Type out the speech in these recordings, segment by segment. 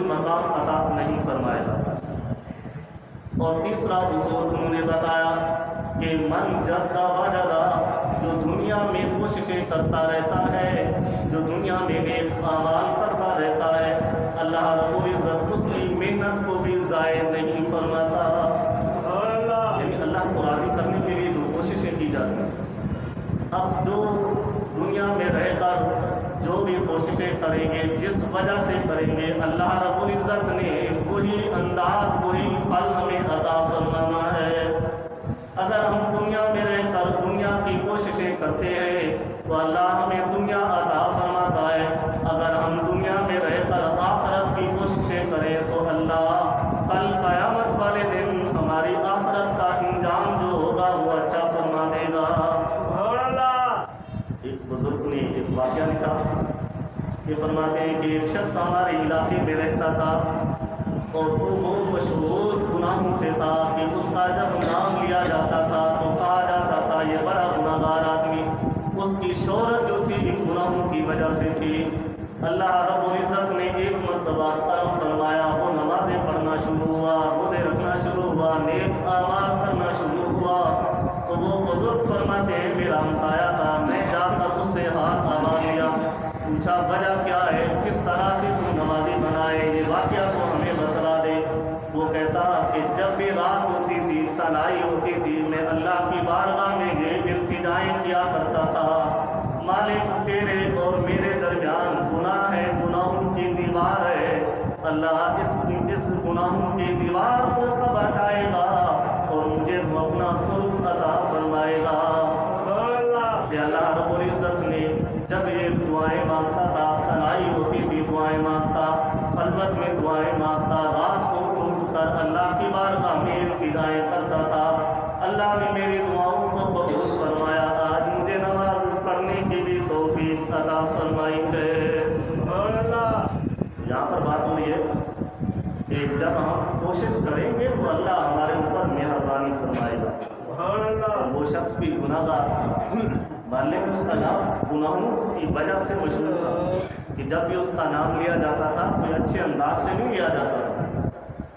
مقام عطا نہیں فرمائے گا۔ اور تیسرا اصول انہوں نے بتایا کہ من جد وجدا، جو دنیا میں کوششیں کرتا رہتا ہے، جو دنیا میں نیک اعمال کرتا رہتا ہے، اللہ رب العزت اس کی محنت کو بھی ضائع نہیں فرماتا۔ یعنی اللہ کو راضی کرنے کے لیے جو کوششیں کی جاتی ہیں، اب جو دنیا میں رہ کر جو بھی کوششیں کریں گے، جس وجہ سے کریں گے، اللہ رب العزت نے وہی انداز وہی پھل ہمیں عطا فرمانا ہے۔ اگر ہم دنیا میں رہ کر دنیا کی کوششیں کرتے ہیں تو اللہ ہمیں دنیا عطا فرماتا ہے، اگر ہم دنیا میں رہ کر آخرت کی کوششیں کریں تو اللہ کل قیامت والے دن ہماری آخرت کا انجام جو ہوگا وہ اچھا فرما دے گا۔ ایک بزرگ نے ایک واقعہ لکھا، یہ فرماتے ہیں کہ ایک شخص ہمارے علاقے میں رہتا تھا اور وہ بہت مشہور گناہوں سے تھا کہ اس کا جب نام لیا جاتا تھا تو کہا جاتا تھا یہ بڑا گناہ گار آدمی۔ اس کی شہرت جو تھی گناہوں کی وجہ سے تھی۔ اللہ رب العزت نے ایک مرتبہ کرم فرمایا، وہ نمازیں پڑھنا شروع ہوا، روزے رکھنا شروع ہوا، نیک اعمال کرنا شروع ہوا۔ تو وہ بزرگ فرماتے ہیں میرا ہمسایہ تھا، میں جا کر اس سے ہاتھ آوا لیا، پوچھا وجہ کیا ہے، کس طرح سے تم نمازی بنائے، یہ واقعہ تو ہمیں بتلا دے۔ وہ کہتا کہ جب بھی رات ہوتی تھی، تنہائی ہوتی تھی، میں اللہ کی بارگاہ میں یہ التجائیں کیا کرتا تھا، مالک تیرے اور میرے درمیان گناہ ہے، گناہوں کی دیوار ہے، اللہ اس گناہوں کی دیوار کو کب ہٹائے گا اور مجھے وہ اپنا قرب عطا فرمائے گا۔ کہ اللہ رب العزت نے جب یہ دعائیں مانگتا تھا، تنہائی ہوتی تھی دعائیں مانگتا، خلوت میں دعائیں مانگتا، رات کو اٹھ کر اللہ کی بارگاہ میں التجائیں کرتا تھا، اللہ نے میری دعاؤں کو قبول فرمایا، آج مجھے نماز پڑھنے کی بھی توفیق عطا فرمائی ہے۔ سبحان اللہ۔ یہاں پر بات ہو رہی ہے کہ جب ہم کوشش کریں گے تو اللہ ہمارے اوپر مہربانی فرمائے گا۔ سبحان اللہ۔ وہ شخص بھی گناہ گار تھا، بھلے اس کا نام گناہوں کی وجہ سے مشہور تھا کہ جب بھی اس کا نام لیا جاتا تھا کوئی اچھے انداز سے نہیں لیا جاتا تھا،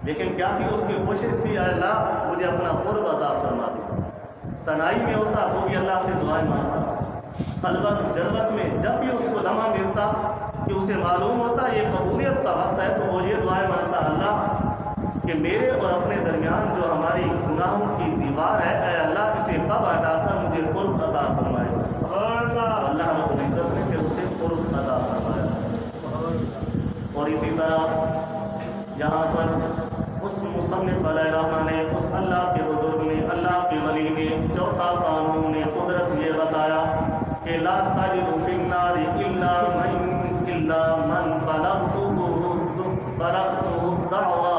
لیکن کیا تھی اس کی کوشش تھی، اے اللہ مجھے اپنا قرب عطا فرما دے۔ تنہائی میں ہوتا تو بھی اللہ سے دعائیں مانگتا، خلوت جلوت میں جب بھی اس کو لمحہ ملتا کہ اسے معلوم ہوتا یہ قبولیت کا وقت ہے تو وہ یہ دعائیں مانگتا، اللہ کہ میرے اور اپنے درمیان جو ہماری گناہوں کی دیوار ہے، اے اللہ اسے کب ہٹا کر مجھے قرب عطا فرمائے۔ اللہ رب العزت نے پھر اسے قرب عطا فرمایا۔ اور اسی طرح یہاں پر اس مصنف علیہ رحمہ نے، اس اللہ کے بزرگ نے، اللہ کے ولی نے چوتھا قانون قدرت یہ بتایا کہ لا تجد فی النار الا من بلغتہ الدعوہ،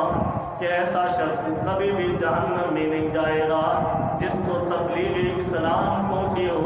کہ ایسا شخص کبھی بھی جہنم میں نہیں جائے گا جس کو تبلیغ اسلام پہنچی ہو۔